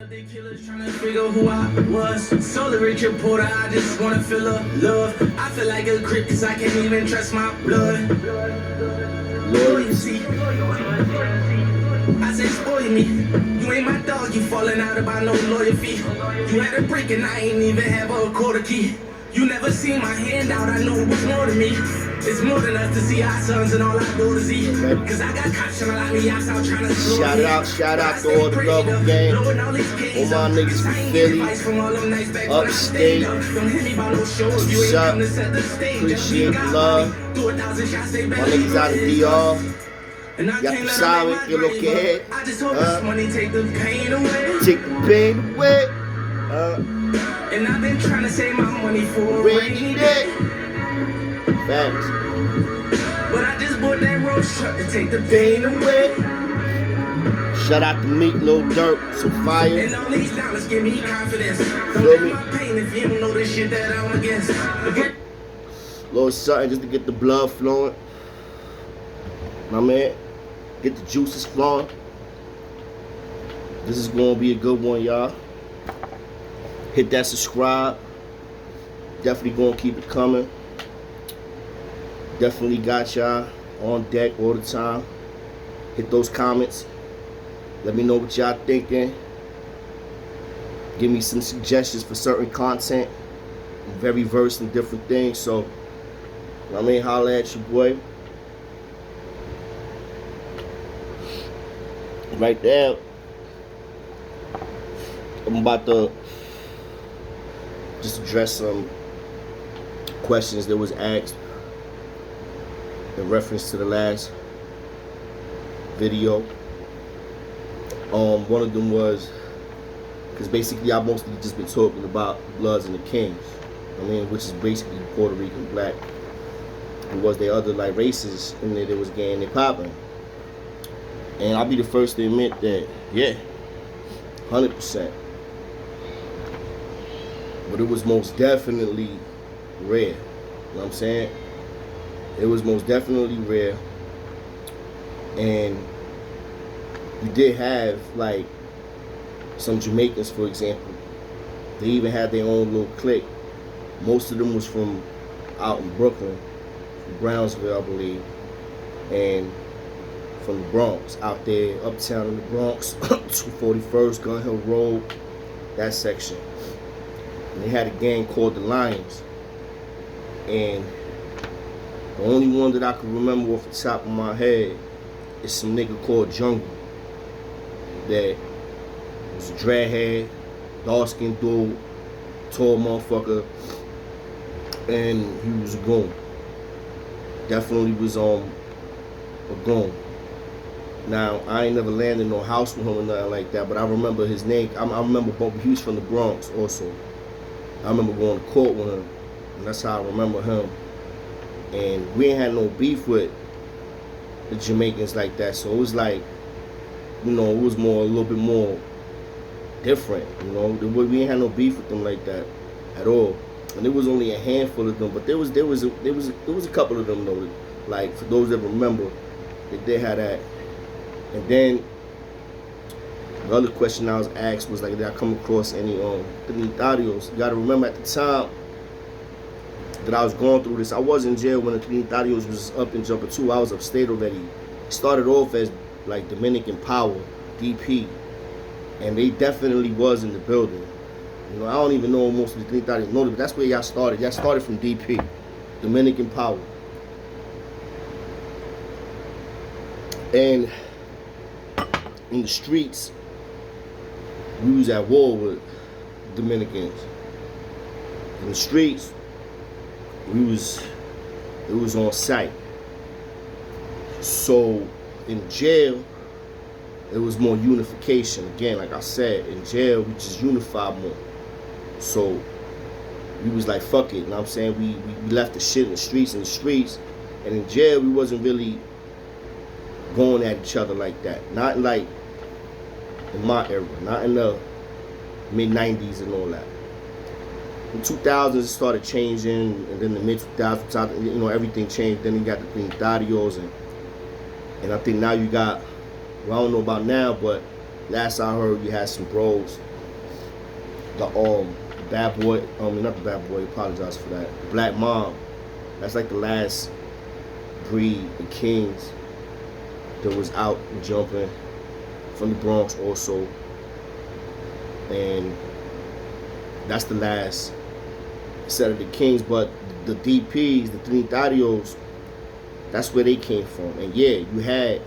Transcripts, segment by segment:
The killers trying to figure who I was. Solar rich reporter, I just wanna feel a love. I feel like a creep cause I can't even trust my blood. Loyalty. I say spoil me. You ain't my dog, you falling out about no lawyer fee. You had a break and I ain't even have a quarter key. You never seen my hand out, I knew it was more to me. It's more than us to see our sons and all our daughters eat. Cause I got cops trying to lock me out trying to shout out to all the love gang. All my niggas from Philly, upstate. What's up? Appreciate the love. My niggas out of DR. Ya tú sabes que lo que es. Take the pain away. And I've been trying to save my money for a rainy day. Facts. But I just bought that road truck to take the pain away. Shout out to Meat, Lil Durk, some fire. And all these dollars give me confidence. Feel Don't me? let my pain if you don't know the shit that I'm against. Little something just to get the blood flowing. My man, get the juices flowing. This is gonna be a good one, y'all. Hit that subscribe. Definitely gonna keep it coming. Definitely got y'all on deck all the time. Hit those comments. Let me know what y'all thinking. Give me some suggestions for certain content. I'm very versed in different things, so I mean, holla at your boy. Right there. I'm about to just address some questions that was asked in reference to the last video. One of them was, because basically I mostly just been talking about Bloods and the Kings. I mean, which is basically Puerto Rican, black. There was the other like races in there that was getting it popping. And I'll be the first to admit that, yeah, 100%. But it was most definitely rare. You know what I'm saying? It was most definitely rare. And you did have like some Jamaicans, for example. They even had their own little clique. Most of them was from out in Brooklyn, from Brownsville, I believe, and from the Bronx, out there, uptown in the Bronx, 241st, Gun Hill Road, that section. And they had a gang called the Lions. And the only one that I can remember off the top of my head is some nigga called Jungle. That was a dreadhead, dark-skinned dude, tall motherfucker, and he was a goon. Definitely was a goon. Now, I ain't never landed no house with him or nothing like that, but I remember his name. I remember he was from the Bronx also. I remember going to court with him, and that's how I remember him. And we ain't had no beef with the Jamaicans like that, so it was like, you know, it was a little bit more different, you know. We ain't had no beef with them like that at all. And there was only a handful of them, but there was a couple of them though. Like, for those that remember, that they had that. And then the other question I was asked was like, did I come across any trinitarios? You gotta remember at the time that I was going through this, I was in jail when the trinitarios was up and jumping too. I was upstate already. It started off as like Dominican Power, DP, and they definitely was in the building. You know, I don't even know most of the trinitarios know it, but that's where y'all started. Y'all started from DP, Dominican Power. And in the streets, we was at war with Dominicans. In the streets, it was on sight. So in jail, it was more unification. Again, like I said, in jail we just unified more. So we was like, fuck it, you know what I'm saying? We left the shit in the streets, and in jail we wasn't really going at each other like that. Not like in my era, not in the mid-90s and all that. In 2000s it started changing, and then the mid-2000s, you know, everything changed. Then you got the trinitarios, and I think now you got, well, I don't know about now, but last I heard you had some bros the bad boy, not the bad boy, apologize for that. The black mob. That's like the last breed of kings that was out and jumping from the Bronx also. And that's the last set of the kings. But the DPs, the trinitarios, that's where they came from. And yeah, you had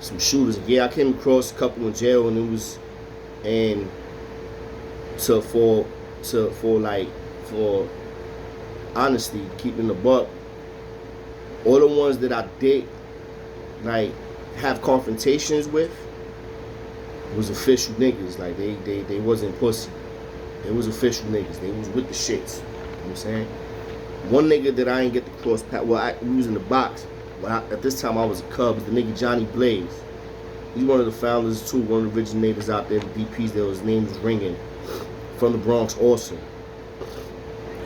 some shooters. Yeah, I came across a couple in jail, and it was, and for honesty, keeping the buck, all the ones that I did like have confrontations with was official niggas. Like they wasn't pussy. They was official niggas. They was with the shits. You know what I'm saying? One nigga that I ain't get to cross path, we was in the box, but at this time I was a Cub, was the nigga Johnny Blaze. He's one of the founders too, one of the originators out there, the DPs that his name was ringing, from the Bronx also,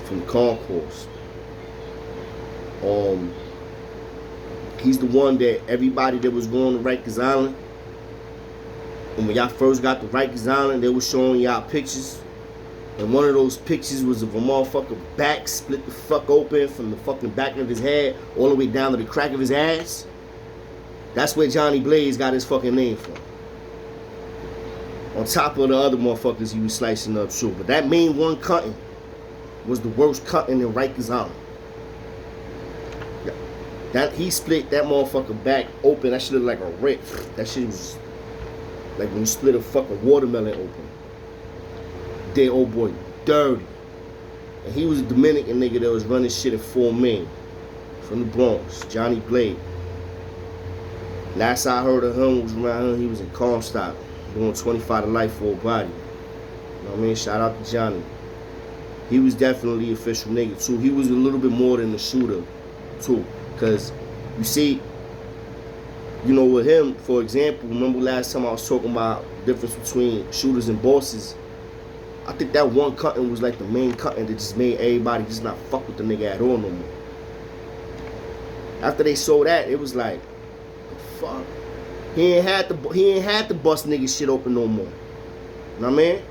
from the concourse. He's the one that everybody that was going to Rikers Island, and when y'all first got to Rikers Island, they was showing y'all pictures. And one of those pictures was of a motherfucker back split the fuck open from the fucking back of his head all the way down to the crack of his ass. That's where Johnny Blaze got his fucking name from. On top of the other motherfuckers he was slicing up too. But that main one cutting was the worst cutting in Rikers Island. That he split that motherfucker back open. That shit looked like a rip. That shit was like when you split a fucking watermelon open. Dead old boy dirty. And he was a Dominican nigga that was running shit at 4 men from the Bronx, Johnny Blade. Last I heard of him was around him, he was in Comstock, doing 25 to life for a body. You know what I mean? Shout out to Johnny. He was definitely an official nigga too. He was a little bit more than a shooter too. Cause you see, you know, with him, for example, remember last time I was talking about the difference between shooters and bosses? I think that one cutting was like the main cutting that just made everybody just not fuck with the nigga at all no more. After they saw that, it was like, fuck. He ain't had to bust nigga shit open no more. You know what I mean?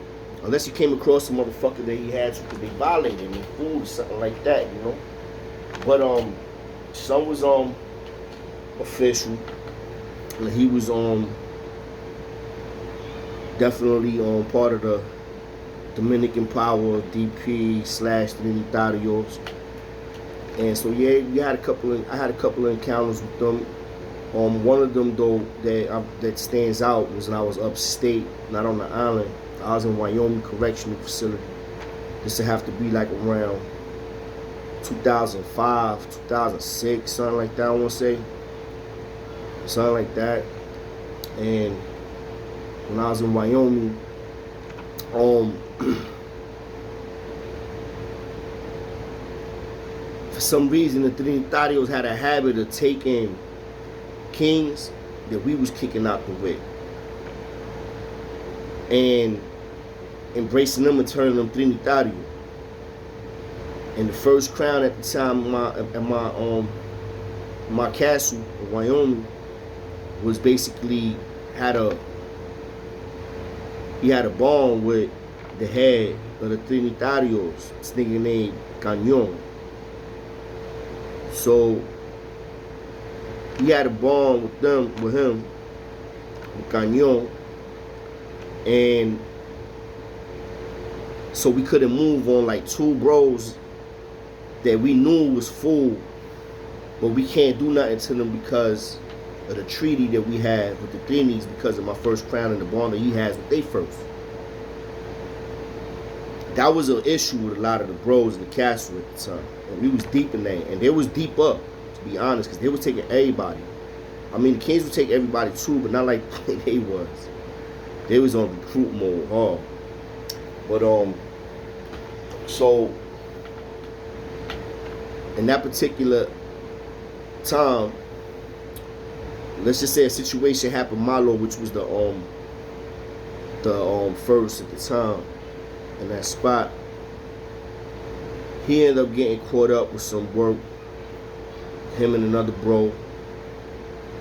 Unless you came across some motherfucker that he had to be violated and food or something like that, you know. But some was official. And he was definitely part of the Dominican Power, DP / trinitarios. And so yeah, I had a couple of encounters with them. One of them though that stands out was when I was upstate, not on the island. I was in Wyoming Correctional Facility. This would have to be like around 2005, 2006, something like that, I want to say. Something like that. And when I was in Wyoming, for some reason the trinitarios had a habit of taking kings that we was kicking out the way and embracing them and turning them trinitario. And the first crown at the time at my castle in Wyoming was basically he had a bond with the head of the trinitarios, this nigga named Cañon. So he had a bond with him, with Cañon, and so we couldn't move on like 2 bros that we knew was full, but we can't do nothing to them because of the treaty that we had with the Trinis, because of my first crown and the bond that he has with they first. That was an issue with a lot of the bros in the castle at the time, and we was deep in that, and they was deep up, to be honest, because they was taking everybody. I mean, the Kings would take everybody too, but not like they was. They was on recruit mode hard. But so in that particular time, let's just say a situation happened Malo, which was the first at the time in that spot. He ended up getting caught up with some work, him and another bro,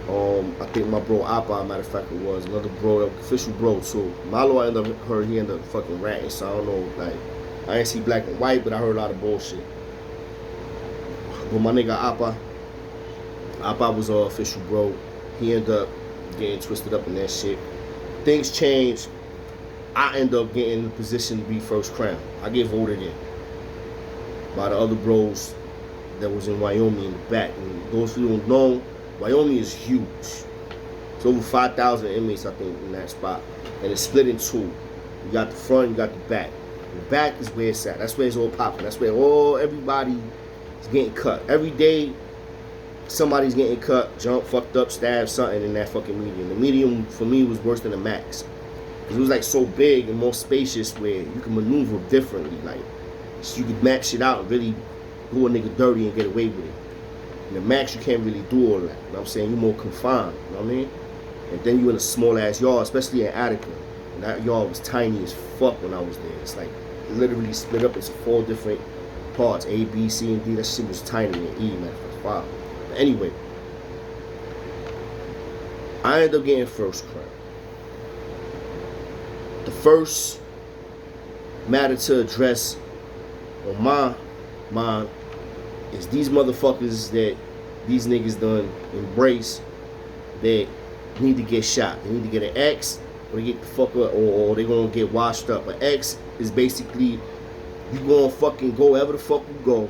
I think my bro Appa, matter of fact, it was another bro, official bro. So Malo, I ended up heard he ended up fucking ranting. So I don't know, like I ain't see black and white, but I heard a lot of bullshit. But my nigga Appa was an official bro. He ended up getting twisted up in that shit. Things changed. I end up getting in the position to be first crown. I get voted in by the other bros that was in Wyoming in the back. And those who don't know, Wyoming is huge. It's over 5,000 inmates, I think, in that spot. And it's split in two. You got the front, you got the back. The back is where it's at. That's where it's all popping. That's where everybody is getting cut. Every day, somebody's getting cut, jumped, fucked up, stabbed, something in that fucking medium. The medium, for me, was worse than the max. Because it was like so big and more spacious where you can maneuver differently. Like, so you could map shit out and really do a nigga dirty and get away with it. In the max, you can't really do all that. You know what I'm saying? You're more confined. You know what I mean? And then you in a small ass yard, especially in Attica. And that yard was tiny as fuck when I was there. It's like literally split up into 4 different parts: A, B, C, and D. That shit was tiny, and E, man, for 5. But anyway, I ended up getting first crown. The first matter to address on my mind is these motherfuckers that these niggas done embrace that need to get shot. They need to get an X, or they get the fuck up, or they gonna get washed up. An X is basically you gonna fucking go wherever the fuck you go,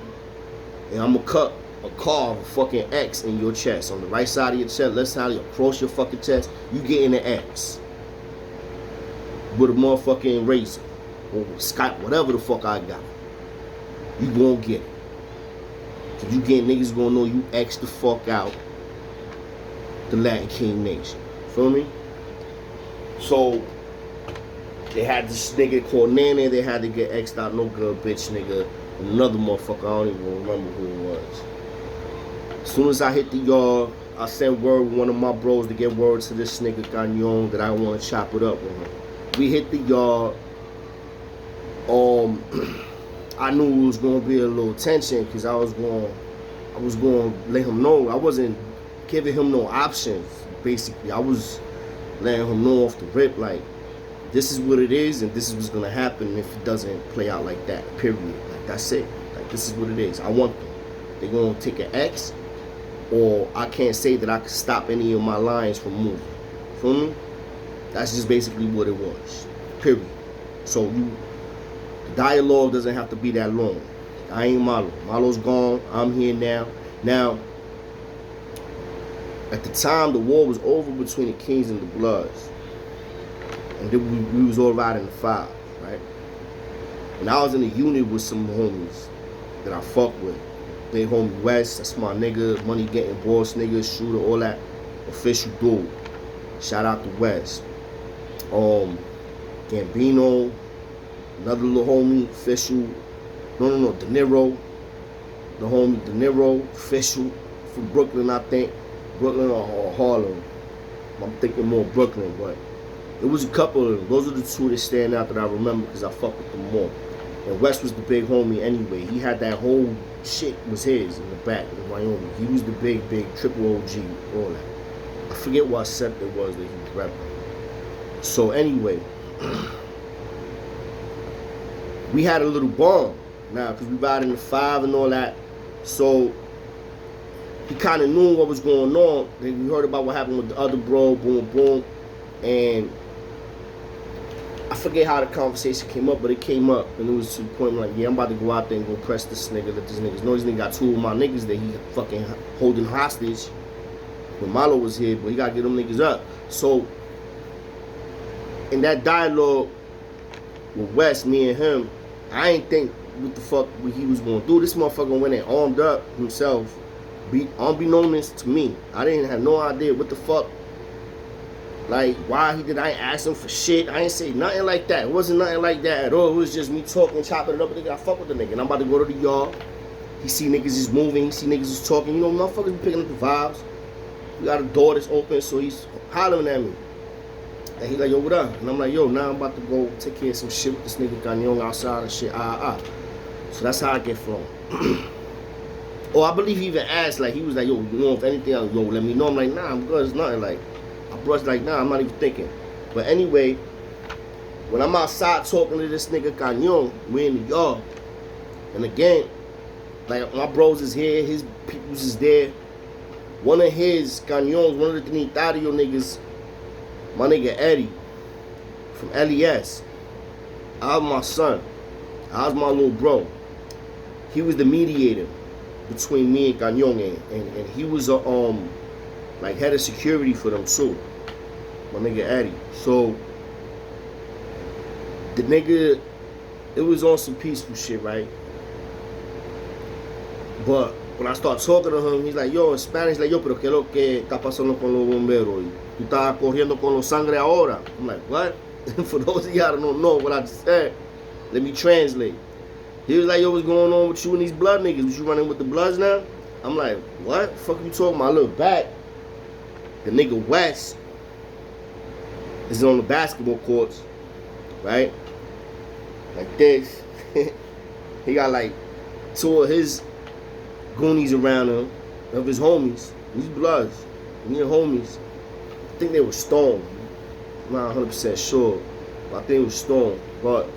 and I'm gonna cut a carve a fucking X in your chest, on the right side of your chest, left side of your, across your fucking chest. You getting an X with a motherfucking razor or Skype, whatever the fuck I got. You gonna get it. Cause you get niggas gonna know you X the fuck out the Latin King Nation. Feel me? So they had this nigga called Nana, they had to get X'd out, no good bitch nigga. Another motherfucker, I don't even remember who it was. As soon as I hit the yard, I sent word with one of my bros to get word to this nigga Gagnon that I want to chop it up with him. We hit the yard. I knew it was gonna be a little tension because I was going to let him know. I wasn't giving him no options. Basically, I was letting him know off the rip, like, this is what it is and this is what's gonna happen if it doesn't play out like that. Period. Like, that's it. Like, this is what it is. I want them. They're gonna take an X, or I can't say that I can stop any of my lines from moving. Feel me? That's just basically what it was. Period. So the dialogue doesn't have to be that long. I ain't Malo. Malo's gone. I'm here now. Now, at the time, the war was over between the Kings and the Bloods. And then we was all riding the 5, right? And I was in a unit with some homies that I fuck with. Big homie West, that's my nigga, money getting boss nigga, shooter, all that. Official dude. Shout out to West. Gambino, another little homie, official. No, De Niro. The homie De Niro, official, from Brooklyn, I think. Brooklyn or Harlem. I'm thinking more Brooklyn, but it was a couple of them. Those are the 2 that stand out that I remember because I fuck with them more. And West was the big homie anyway. He had that whole shit was his in the back in Wyoming. He was the big triple OG, all that. I forget what set it was that he was repping. So anyway, we had a little bond now because we ride in the 5 and all that. So he kind of knew what was going on. We heard about what happened with the other bro, boom, boom. And I forget how the conversation came up, but it came up. And it was to the point where, like, yeah, I'm about to go out there and go press this nigga, let these niggas know. This nigga got 2 of my niggas that he fucking holding hostage when Malo was here, but he got to get them niggas up. So, in that dialogue with West, me and him, I ain't think what the fuck he was going to do. This motherfucker went and armed up himself, unbeknownst to me. I didn't have no idea what the fuck, like, why he did. I ain't ask him for shit. I ain't say nothing like that. It wasn't nothing like that at all. It was just me talking, chopping it up. Nigga, I fuck with the nigga. And I'm about to go to the yard. He see niggas is moving. He see niggas is talking. You know, motherfuckers be picking up the vibes. We got a door that's open, so he's hollering at me. And he like, yo, what up? And I'm like, yo, now I'm about to go take care of some shit with this nigga Gagnon outside and shit. So that's how I get flown. Or I believe he even asked, like, he was like, yo, you know if anything else, yo, let me know. I'm like, nah, I'm good, it's nothing. Like, I brushed like, nah, I'm not even thinking. But anyway, when I'm outside talking to this nigga Cañon, we in the yard. And again, like, my bros is here, his peoples is there. One of his Cañons, one of the trinitario niggas, my nigga Eddie, from LES. I was my son. I was my little bro. He was the mediator between me and Cañon, and he was a like head of security for them too. My nigga Eddie. So the nigga, it was on some peaceful shit, right? But when I start talking to him, he's like, yo, in Spanish, like, yo, pero qué es lo que está pasando con los bomberos? Tú estás corriendo con los sangre ahora. I'm like, what? For those of y'all that don't know what I just said, let me translate. He was like, yo, what's going on with you and these blood niggas? Was you running with the Bloods now? I'm like, what? The fuck you talking about? I look back. The nigga West is on the basketball courts, right? Like this. He got like two of his goonies around him, of his homies. These Bloods, me and homies. I think they were stoned. I'm not 100% sure, but I think it was stoned. But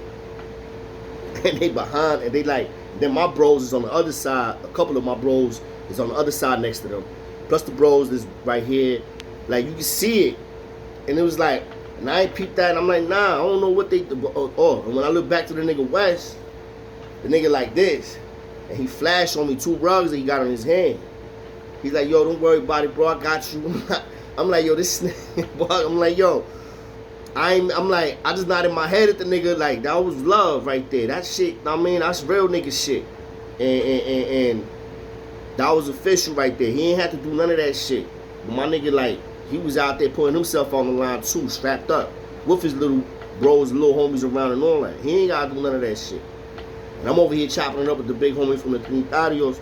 and they behind, and they like, then my bros is on the other side. A couple of my bros is on the other side next to them. Plus the bros is right here. Like, you can see it. And it was like, and I ain't peeped that, and I'm like, nah, I don't know what they do. Oh, and when I look back to the nigga West, the nigga like this. And he flashed on me 2 rugs that he got on his hand. He's like, yo, don't worry about it, bro, I got you. I'm like, yo, this nigga, I'm like, yo, I'm like, I just nodded my head at the nigga, like, that was love right there. That shit, I mean, that's real nigga shit. And that was official right there. He ain't had to do none of that shit. But my nigga, like, he was out there putting himself on the line too, strapped up, with his little bros, little homies around and all that. He ain't gotta do none of that shit. And I'm over here chopping it up with the big homie from the trinitarios.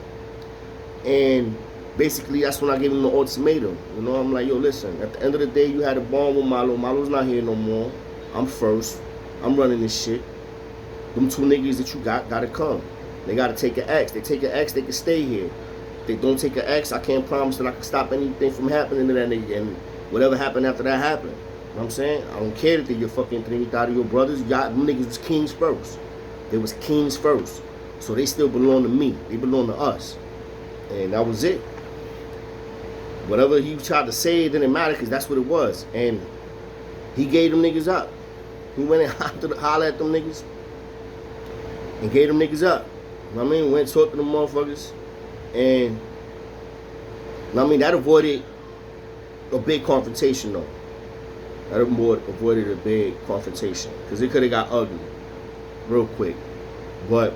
And basically, that's when I gave him the ultimatum. You know, I'm like, yo, listen, at the end of the day, you had a bond with Malo. Malo's not here no more. I'm first. I'm running this shit. Them 2 niggas that you gotta come. They gotta take an X. They take an X, they can stay here. If they don't take an X, I can't promise that I can stop anything from happening to that nigga. And whatever happened after that happened. You know what I'm saying? I don't care that they're your fucking trinitario brothers. Them niggas was kings first. They was kings first. So they still belong to me. They belong to us. And that was it. Whatever he tried to say, it didn't matter, because that's what it was. And he gave them niggas up. He went and hollered at them niggas and gave them niggas up. You know what I mean? Went and talked to them motherfuckers. And I mean, that avoided a big confrontation though. That avoided a big confrontation. Because it could have got ugly real quick. But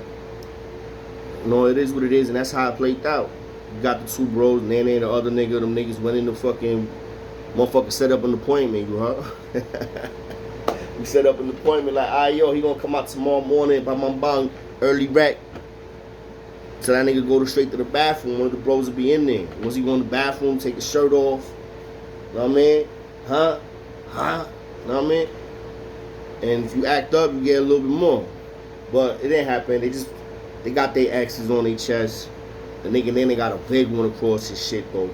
you know, it is what it is, and that's how it played out. You got the 2 bros, Nene and the other nigga, them niggas went in the fucking motherfucker set up an appointment, you heard? We set up an appointment like, ah, yo, he gonna come out tomorrow morning by my bang, early rec. So that nigga go straight to the bathroom. One of the bros will be in there. Once he go in the bathroom, take his shirt off. You know what I mean? Huh? You know what I mean? And if you act up, you get a little bit more. But it didn't happen. They got their X's on their chest. The nigga then they got a big one across his shit though.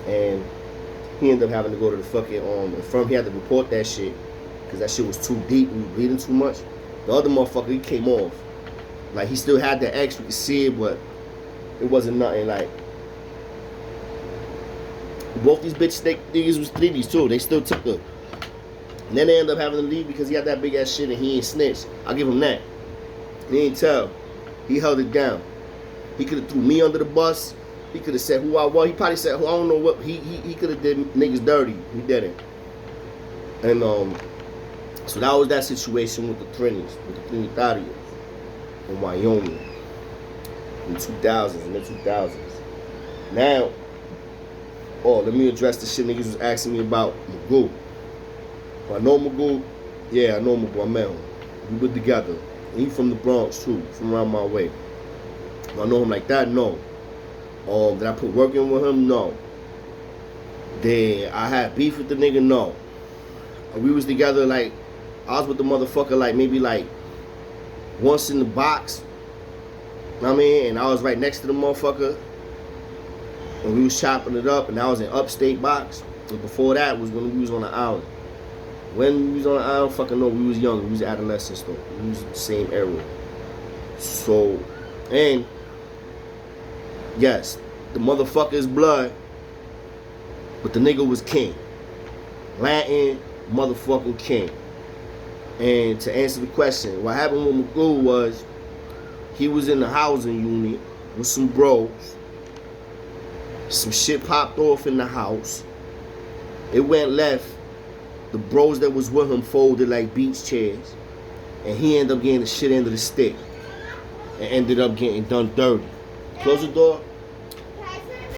And he ended up having to go to the fucking infirmary. He had to report that shit because that shit was too deep. He was bleeding too much. The other motherfucker, he came off. Like, he still had the X, you could see it, but it wasn't nothing. Like, both these niggas was 3Ds too. They still took the. And then they ended up having to leave because he had that big ass shit and he ain't snitched. I'll give him that. He ain't tell. He held it down. He could have threw me under the bus. He could have said who I was. He probably said who I don't know what. He could have did niggas dirty. He didn't. And so that was that situation with the Trinis, with the Trinitarios in Wyoming in the 2000s. Now, let me address the shit niggas was asking me about Magoo. I know Magoo. Yeah, I know Magoo. I met him. We were together. And he from the Bronx too, from around my way. I know him like that? No. Did I put work in with him? No. Did I had beef with the nigga? No. We was together, like, I was with the motherfucker like maybe like once in the box. You know what I mean? And I was right next to the motherfucker. And we was chopping it up, and that was in upstate box. And before that was when we was on the island. When we was on the island, fucking no, we was young. We was adolescents though. We was the same era. So, and yes, the motherfucker's blood, but the nigga was king. Latin motherfucking king. And to answer the question, what happened with magoo was he was in the housing unit with some bros. Some shit popped off in the house. It went left. The bros that was with him folded like beach chairs. And he ended up getting the shit end of the stick. And ended up getting done dirty. Close the door.